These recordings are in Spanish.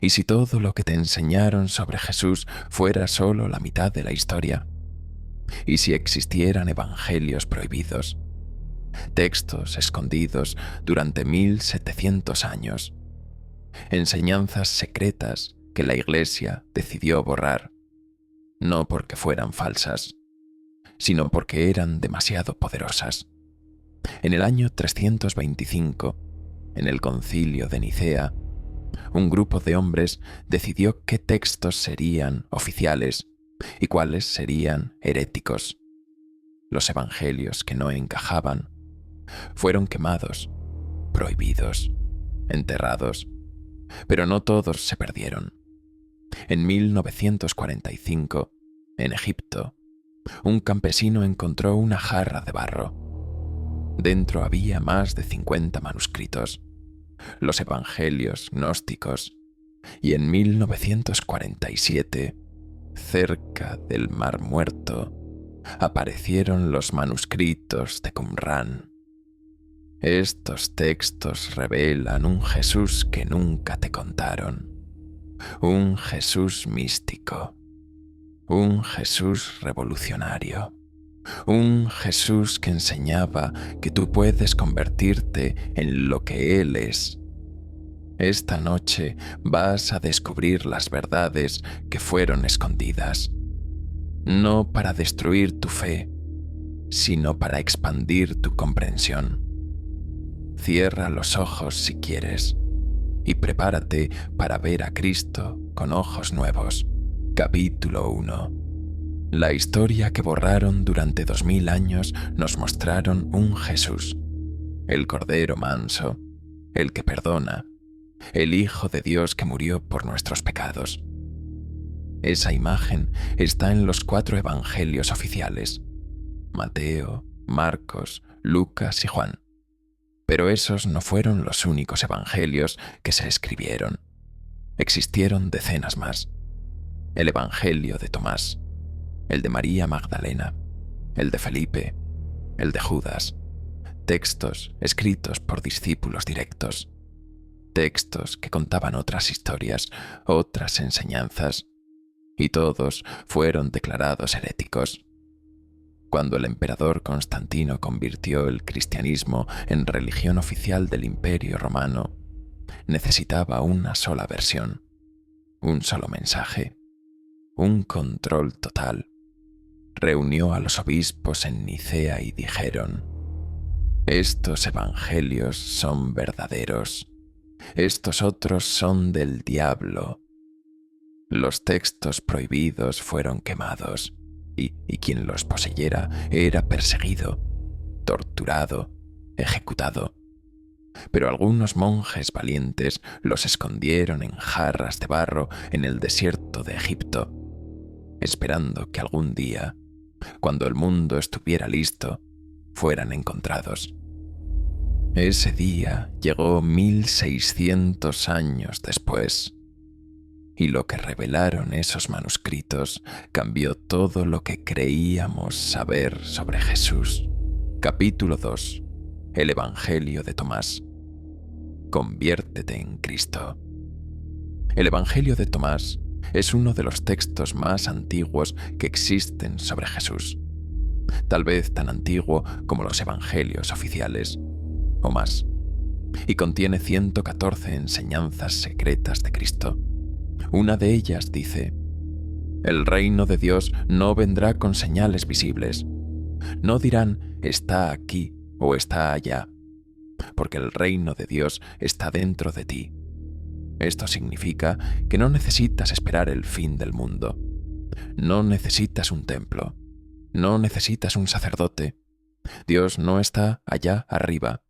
¿Y si todo lo que te enseñaron sobre Jesús fuera solo la mitad de la historia? ¿Y si existieran evangelios prohibidos, textos escondidos durante 1700 años, enseñanzas secretas que la Iglesia decidió borrar, no porque fueran falsas, sino porque eran demasiado poderosas? En el año 325, en el Concilio de Nicea, un grupo de hombres decidió qué textos serían oficiales y cuáles serían heréticos. Los evangelios que no encajaban fueron quemados, prohibidos, enterrados, pero no todos se perdieron. En 1945, en Egipto, un campesino encontró una jarra de barro. Dentro había más de 50 manuscritos, los evangelios gnósticos, y en 1947, cerca del Mar Muerto, aparecieron los manuscritos de Qumrán. Estos textos revelan un Jesús que nunca te contaron, un Jesús místico, un Jesús revolucionario, un Jesús que enseñaba que tú puedes convertirte en lo que Él es. Esta noche vas a descubrir las verdades que fueron escondidas, no para destruir tu fe, sino para expandir tu comprensión. Cierra los ojos si quieres y prepárate para ver a Cristo con ojos nuevos. Capítulo 1. La historia que borraron durante 2000 años nos mostraron un Jesús, el Cordero manso, el que perdona, el Hijo de Dios que murió por nuestros pecados. Esa imagen está en los 4 evangelios oficiales: Mateo, Marcos, Lucas y Juan. Pero esos no fueron los únicos evangelios que se escribieron. Existieron decenas más. El evangelio de Tomás, el de María Magdalena, el de Felipe, el de Judas, textos escritos por discípulos directos, textos que contaban otras historias, otras enseñanzas, y todos fueron declarados heréticos. Cuando el emperador Constantino convirtió el cristianismo en religión oficial del Imperio Romano, necesitaba una sola versión, un solo mensaje, un control total. Reunió a los obispos en Nicea y dijeron: estos evangelios son verdaderos, estos otros son del diablo. Los textos prohibidos fueron quemados y quien los poseyera era perseguido, torturado, ejecutado. Pero algunos monjes valientes los escondieron en jarras de barro en el desierto de Egipto, esperando que algún día, cuando el mundo estuviera listo, fueran encontrados. Ese día llegó 1600 años después, y lo que revelaron esos manuscritos cambió todo lo que creíamos saber sobre Jesús. Capítulo 2. El Evangelio de Tomás. Conviértete en Cristo. El Evangelio de Tomás es uno de los textos más antiguos que existen sobre Jesús, tal vez tan antiguo como los evangelios oficiales, o más, y contiene 114 enseñanzas secretas de Cristo. Una de ellas dice: el reino de Dios no vendrá con señales visibles. No dirán está aquí o está allá, porque el reino de Dios está dentro de ti. Esto significa que no necesitas esperar el fin del mundo. No necesitas un templo. No necesitas un sacerdote. Dios no está allá arriba.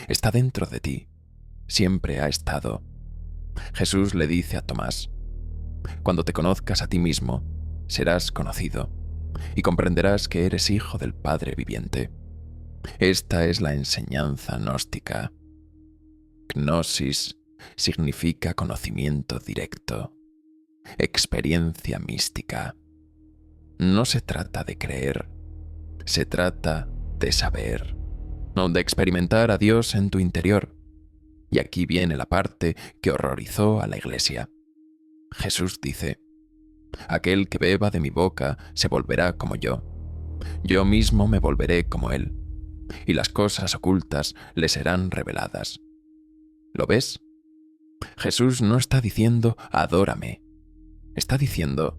Está dentro de ti. Siempre ha estado. Jesús le dice a Tomás: cuando te conozcas a ti mismo, serás conocido y comprenderás que eres hijo del Padre viviente. Esta es la enseñanza gnóstica. Gnosis significa conocimiento directo, experiencia mística. No se trata de creer, se trata de saber, no de experimentar a Dios en tu interior. Y aquí viene la parte que horrorizó a la Iglesia. Jesús dice: aquel que beba de mi boca se volverá como yo mismo me volveré como él, y las cosas ocultas le serán reveladas. ¿Lo ves? Jesús no está diciendo adórame, está diciendo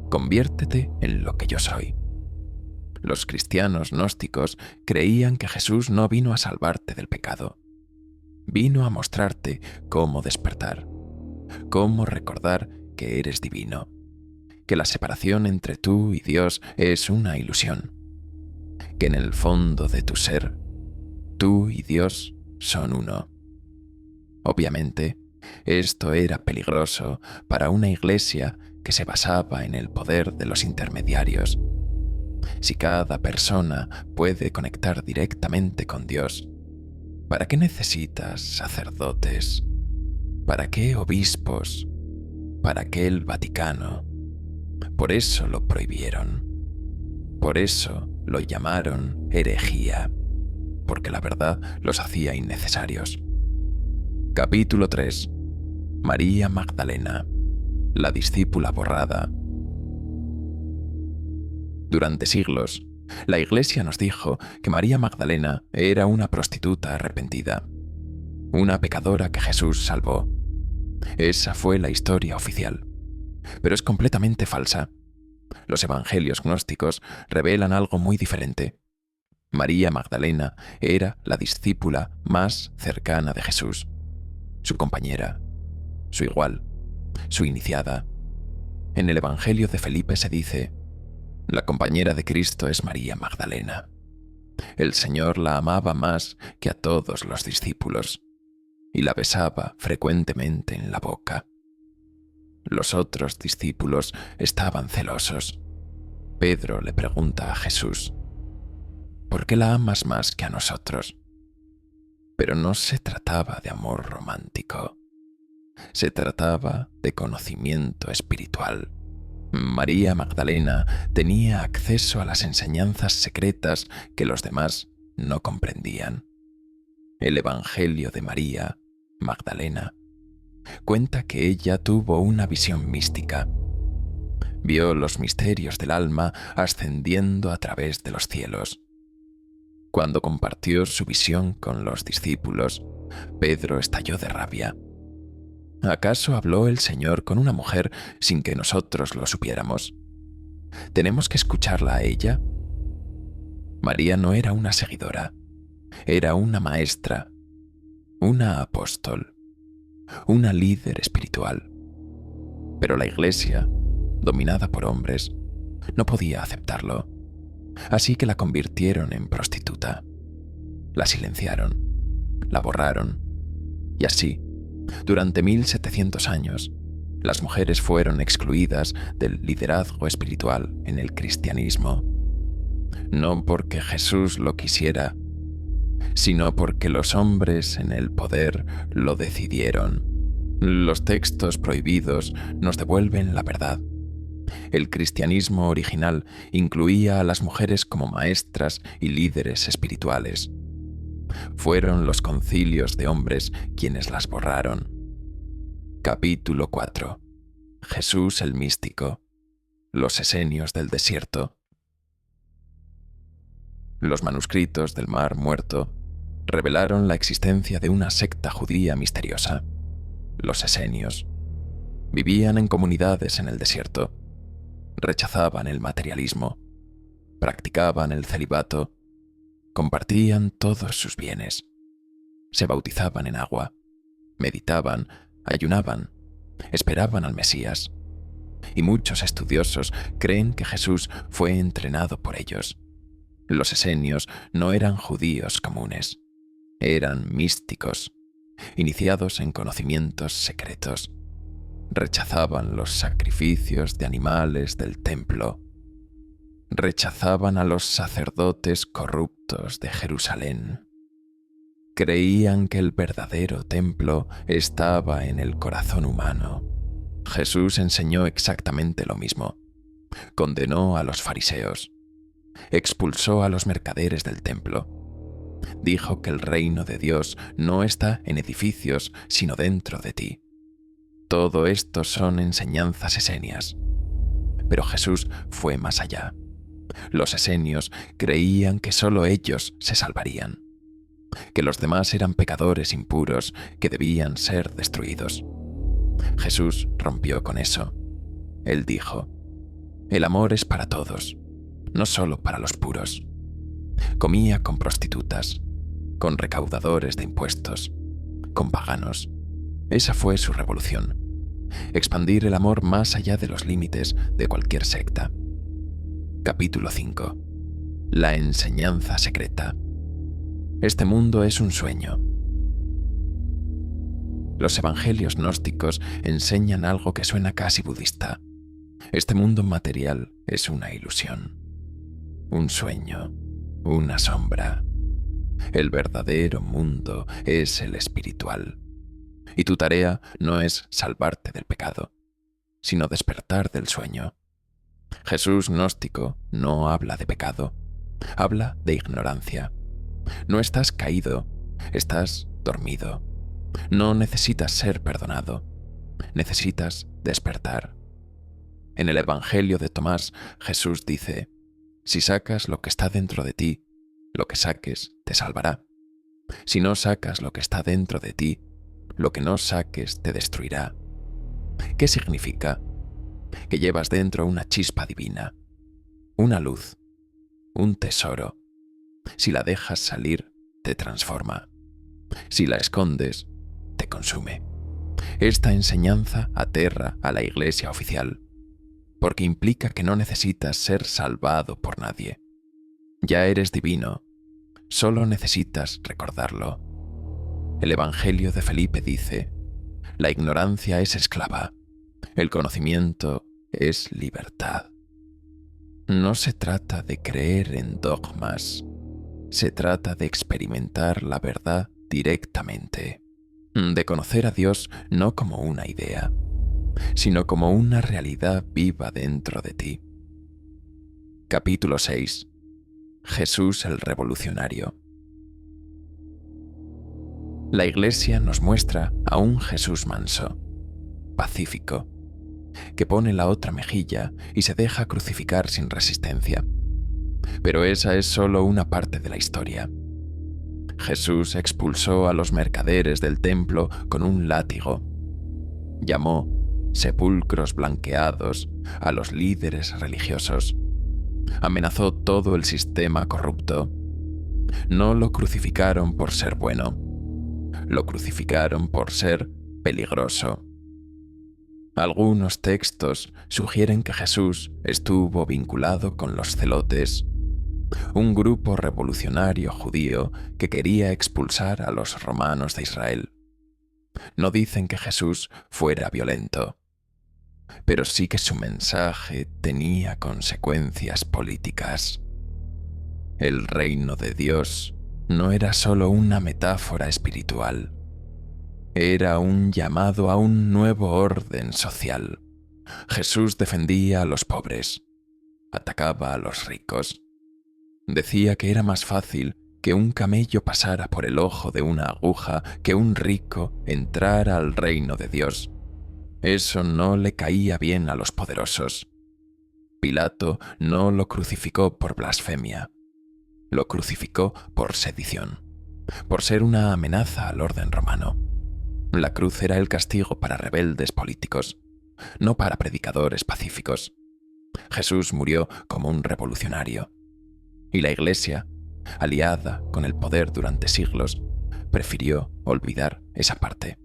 conviértete en lo que yo soy. Los cristianos gnósticos creían que Jesús no vino a salvarte del pecado, vino a mostrarte cómo despertar, cómo recordar que eres divino, que la separación entre tú y Dios es una ilusión, que en el fondo de tu ser, tú y Dios son uno. Obviamente, esto era peligroso para una iglesia que se basaba en el poder de los intermediarios. Si cada persona puede conectar directamente con Dios, ¿para qué necesitas sacerdotes? ¿Para qué obispos? ¿Para qué el Vaticano? Por eso lo prohibieron. Por eso lo llamaron herejía, porque la verdad los hacía innecesarios. Capítulo 3. María Magdalena, la discípula borrada. Durante siglos, la Iglesia nos dijo que María Magdalena era una prostituta arrepentida, una pecadora que Jesús salvó. Esa fue la historia oficial, pero es completamente falsa. Los evangelios gnósticos revelan algo muy diferente. María Magdalena era la discípula más cercana de Jesús, su compañera, su igual, su iniciada. En el Evangelio de Felipe se dice: la compañera de Cristo es María Magdalena. El Señor la amaba más que a todos los discípulos y la besaba frecuentemente en la boca. Los otros discípulos estaban celosos. Pedro le pregunta a Jesús: ¿por qué la amas más que a nosotros? Pero no se trataba de amor romántico. Se trataba de conocimiento espiritual. María Magdalena tenía acceso a las enseñanzas secretas que los demás no comprendían. El Evangelio de María Magdalena cuenta que ella tuvo una visión mística. Vio los misterios del alma ascendiendo a través de los cielos. Cuando compartió su visión con los discípulos, Pedro estalló de rabia. ¿Acaso habló el Señor con una mujer sin que nosotros lo supiéramos? ¿Tenemos que escucharla a ella? María no era una seguidora, era una maestra, una apóstol, una líder espiritual. Pero la Iglesia, dominada por hombres, no podía aceptarlo, así que la convirtieron en prostituta. La silenciaron, la borraron, y así, durante 1700 años, las mujeres fueron excluidas del liderazgo espiritual en el cristianismo. No porque Jesús lo quisiera, sino porque los hombres en el poder lo decidieron. Los textos prohibidos nos devuelven la verdad. El cristianismo original incluía a las mujeres como maestras y líderes espirituales. Fueron los concilios de hombres quienes las borraron. Capítulo 4. Jesús el místico. Los esenios del desierto. Los manuscritos del Mar Muerto revelaron la existencia de una secta judía misteriosa. Los esenios vivían en comunidades en el desierto. Rechazaban el materialismo, practicaban el celibato, compartían todos sus bienes, se bautizaban en agua, meditaban, ayunaban, esperaban al Mesías, y muchos estudiosos creen que Jesús fue entrenado por ellos. Los esenios no eran judíos comunes, eran místicos, iniciados en conocimientos secretos. Rechazaban los sacrificios de animales del templo. Rechazaban a los sacerdotes corruptos de Jerusalén. Creían que el verdadero templo estaba en el corazón humano. Jesús enseñó exactamente lo mismo. Condenó a los fariseos. Expulsó a los mercaderes del templo. Dijo que el reino de Dios no está en edificios, sino dentro de ti. todo esto son enseñanzas esenias. Pero Jesús fue más allá. Los esenios creían que solo ellos se salvarían, que los demás eran pecadores impuros que debían ser destruidos. Jesús rompió con eso. Él dijo: el amor es para todos, no solo para los puros. Comía con prostitutas, con recaudadores de impuestos, con paganos. Esa fue su revolución: expandir el amor más allá de los límites de cualquier secta. Capítulo 5. La enseñanza secreta. Este mundo es un sueño. Los evangelios gnósticos enseñan algo que suena casi budista. Este mundo material es una ilusión, un sueño, una sombra. El verdadero mundo es el espiritual. Y tu tarea no es salvarte del pecado, sino despertar del sueño. Jesús gnóstico no habla de pecado, habla de ignorancia. No estás caído, estás dormido. No necesitas ser perdonado, necesitas despertar. En el Evangelio de Tomás, Jesús dice: si sacas lo que está dentro de ti, lo que saques te salvará. Si no sacas lo que está dentro de ti, lo que no saques te destruirá. ¿Qué significa? Que llevas dentro una chispa divina, una luz, un tesoro. Si la dejas salir, te transforma. Si la escondes, te consume. Esta enseñanza aterra a la Iglesia oficial, porque implica que no necesitas ser salvado por nadie. Ya eres divino, solo necesitas recordarlo. El Evangelio de Felipe dice: la ignorancia es esclava, el conocimiento es libertad. No se trata de creer en dogmas, se trata de experimentar la verdad directamente, de conocer a Dios no como una idea, sino como una realidad viva dentro de ti. Capítulo 6. Jesús el revolucionario. La Iglesia nos muestra a un Jesús manso, pacífico, que pone la otra mejilla y se deja crucificar sin resistencia. Pero esa es solo una parte de la historia. Jesús expulsó a los mercaderes del templo con un látigo. Llamó sepulcros blanqueados a los líderes religiosos. Amenazó todo el sistema corrupto. No lo crucificaron por ser bueno, lo crucificaron por ser peligroso. Algunos textos sugieren que Jesús estuvo vinculado con los celotes, un grupo revolucionario judío que quería expulsar a los romanos de Israel. No dicen que Jesús fuera violento, pero sí que su mensaje tenía consecuencias políticas. El reino de Dios no era solo una metáfora espiritual, era un llamado a un nuevo orden social. Jesús defendía a los pobres, atacaba a los ricos. Decía que era más fácil que un camello pasara por el ojo de una aguja que un rico entrara al reino de Dios. Eso no le caía bien a los poderosos. Pilato no lo crucificó por blasfemia, lo crucificó por sedición, por ser una amenaza al orden romano. La cruz era el castigo para rebeldes políticos, no para predicadores pacíficos. Jesús murió como un revolucionario, y la Iglesia, aliada con el poder durante siglos, prefirió olvidar esa parte.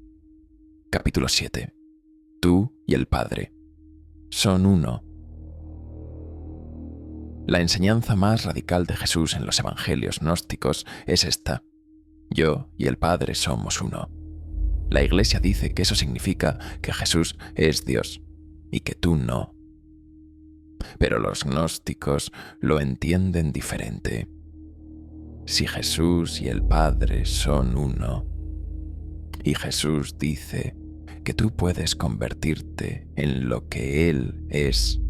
Capítulo 7. Tú y el Padre son uno. La enseñanza más radical de Jesús en los evangelios gnósticos es esta: yo y el Padre somos uno. La Iglesia dice que eso significa que Jesús es Dios y que tú no. Pero los gnósticos lo entienden diferente. Si Jesús y el Padre son uno, y Jesús dice que tú puedes convertirte en lo que Él es,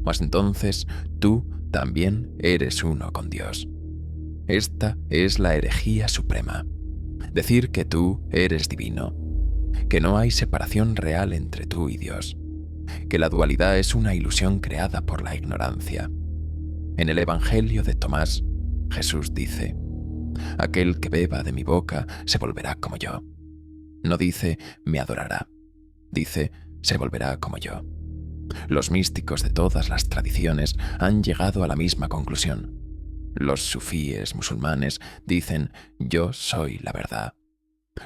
pues entonces tú también eres uno con Dios. Esta es la herejía suprema: decir que tú eres divino, que no hay separación real entre tú y Dios, que la dualidad es una ilusión creada por la ignorancia. En el Evangelio de Tomás, Jesús dice: aquel que beba de mi boca se volverá como yo. No dice me adorará, dice se volverá como yo. Los místicos de todas las tradiciones han llegado a la misma conclusión. Los sufíes musulmanes dicen yo soy la verdad.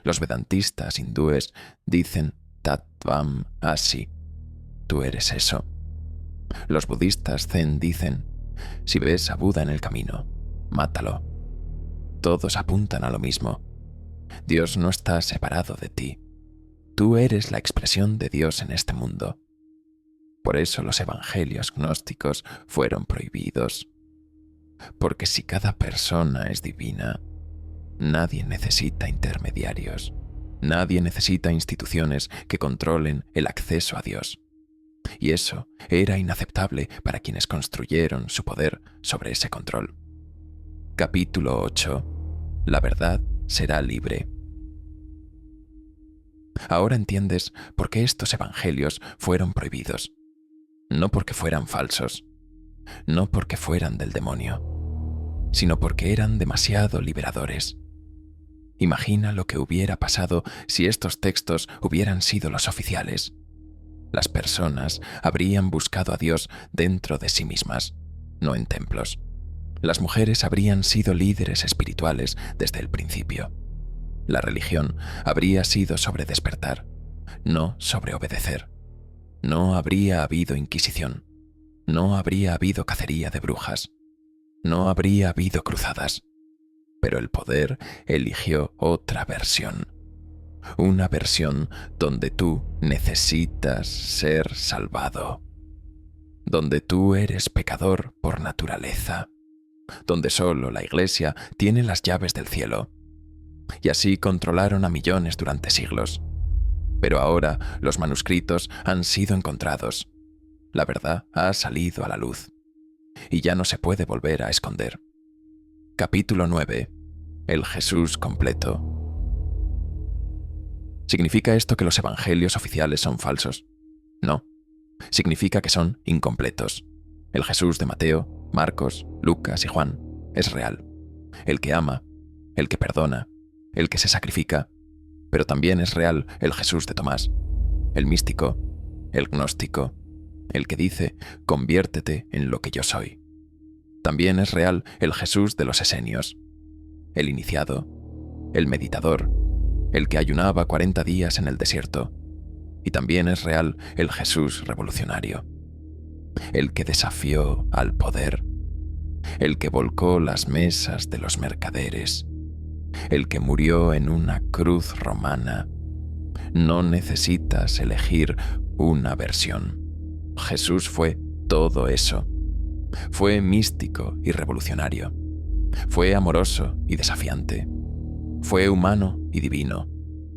Los vedantistas hindúes dicen Tattvam Asi, tú eres eso. Los budistas zen dicen si ves a Buda en el camino, mátalo. Todos apuntan a lo mismo. Dios no está separado de ti. Tú eres la expresión de Dios en este mundo. Por eso los evangelios gnósticos fueron prohibidos. Porque si cada persona es divina, nadie necesita intermediarios. Nadie necesita instituciones que controlen el acceso a Dios. Y eso era inaceptable para quienes construyeron su poder sobre ese control. Capítulo 8. La verdad será libre. Ahora entiendes por qué estos evangelios fueron prohibidos. No porque fueran falsos, no porque fueran del demonio, sino porque eran demasiado liberadores. Imagina lo que hubiera pasado si estos textos hubieran sido los oficiales. Las personas habrían buscado a Dios dentro de sí mismas, no en templos. Las mujeres habrían sido líderes espirituales desde el principio. La religión habría sido sobre despertar, no sobre obedecer. No habría habido inquisición, no habría habido cacería de brujas, no habría habido cruzadas. Pero el poder eligió otra versión. Una versión donde tú necesitas ser salvado. Donde tú eres pecador por naturaleza. Donde solo la Iglesia tiene las llaves del cielo. Y así controlaron a millones durante siglos. Pero ahora los manuscritos han sido encontrados. La verdad ha salido a la luz. Y ya no se puede volver a esconder. Capítulo 9. El Jesús completo. ¿Significa esto que los evangelios oficiales son falsos? No. Significa que son incompletos. El Jesús de Mateo, Marcos, Lucas y Juan es real. El que ama, el que perdona, el que se sacrifica. Pero también es real el Jesús de Tomás, el místico, el gnóstico, el que dice conviértete en lo que yo soy. También es real el Jesús de los esenios, el iniciado, el meditador, el que ayunaba 40 días en el desierto. Y también es real el Jesús revolucionario, el que desafió al poder, el que volcó las mesas de los mercaderes, el que murió en una cruz romana. No necesitas elegir una versión. Jesús fue todo eso. Fue místico y revolucionario. Fue amoroso y desafiante. Fue humano y divino.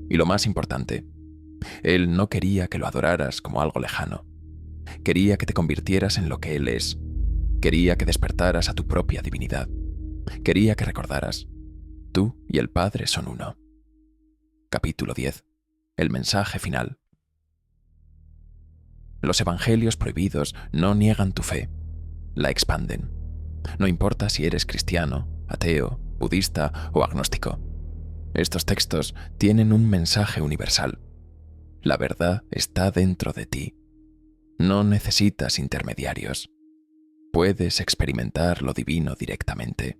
Y lo más importante, Él no quería que lo adoraras como algo lejano. Quería que te convirtieras en lo que Él es. Quería que despertaras a tu propia divinidad. Quería que recordaras: tú y el Padre son uno. Capítulo 10. El mensaje final. Los evangelios prohibidos no niegan tu fe, la expanden. No importa si eres cristiano, ateo, budista o agnóstico. Estos textos tienen un mensaje universal. La verdad está dentro de ti. No necesitas intermediarios. Puedes experimentar lo divino directamente.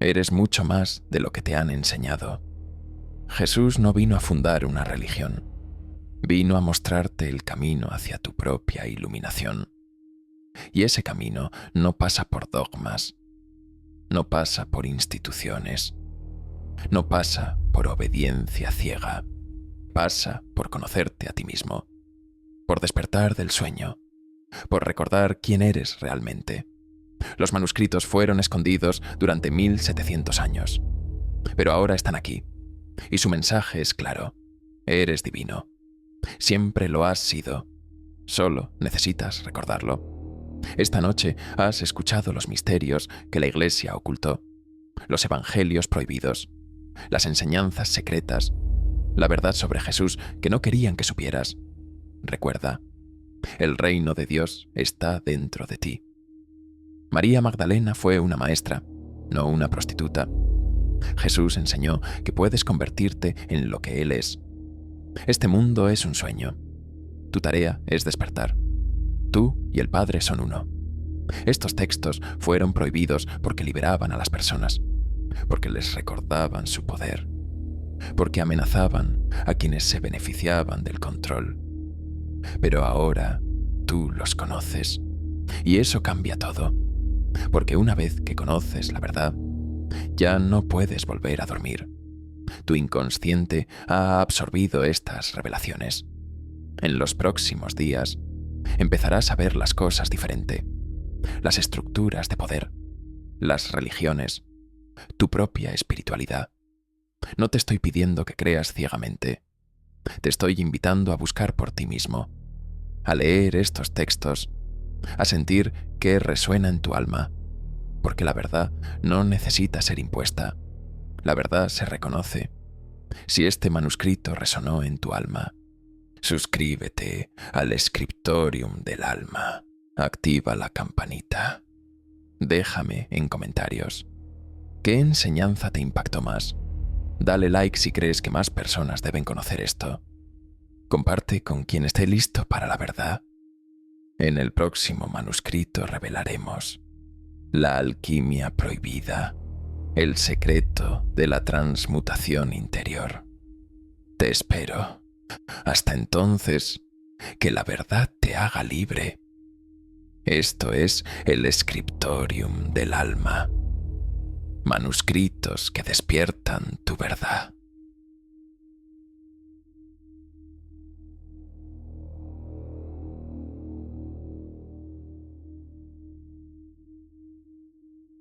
Eres mucho más de lo que te han enseñado. Jesús no vino a fundar una religión. Vino a mostrarte el camino hacia tu propia iluminación. Y ese camino no pasa por dogmas, no pasa por instituciones, no pasa por obediencia ciega, pasa por conocerte a ti mismo, por despertar del sueño, por recordar quién eres realmente. Los manuscritos fueron escondidos durante 1700 años, pero ahora están aquí, y su mensaje es claro: eres divino. Siempre lo has sido, solo necesitas recordarlo. Esta noche has escuchado los misterios que la Iglesia ocultó, los evangelios prohibidos, las enseñanzas secretas, la verdad sobre Jesús que no querían que supieras. Recuerda, el reino de Dios está dentro de ti. María Magdalena fue una maestra, no una prostituta. Jesús enseñó que puedes convertirte en lo que Él es. Este mundo es un sueño. Tu tarea es despertar. Tú y el Padre son uno. Estos textos fueron prohibidos porque liberaban a las personas, porque les recordaban su poder, porque amenazaban a quienes se beneficiaban del control. Pero ahora tú los conoces, y eso cambia todo, porque una vez que conoces la verdad, ya no puedes volver a dormir. Tu inconsciente ha absorbido estas revelaciones. En los próximos días, empezarás a ver las cosas diferente, las estructuras de poder, las religiones, tu propia espiritualidad. No te estoy pidiendo que creas ciegamente. Te estoy invitando a buscar por ti mismo, a leer estos textos, a sentir qué resuena en tu alma, porque la verdad no necesita ser impuesta. La verdad se reconoce. Si este manuscrito resonó en tu alma, suscríbete al Scriptorium del alma. Activa la campanita. Déjame en comentarios. ¿Qué enseñanza te impactó más? Dale like si crees que más personas deben conocer esto. Comparte con quien esté listo para la verdad. En el próximo manuscrito revelaremos la alquimia prohibida, el secreto de la transmutación interior. Te espero. Hasta entonces, que la verdad te haga libre. Esto es el Scriptorium del alma. Manuscritos que despiertan tu verdad.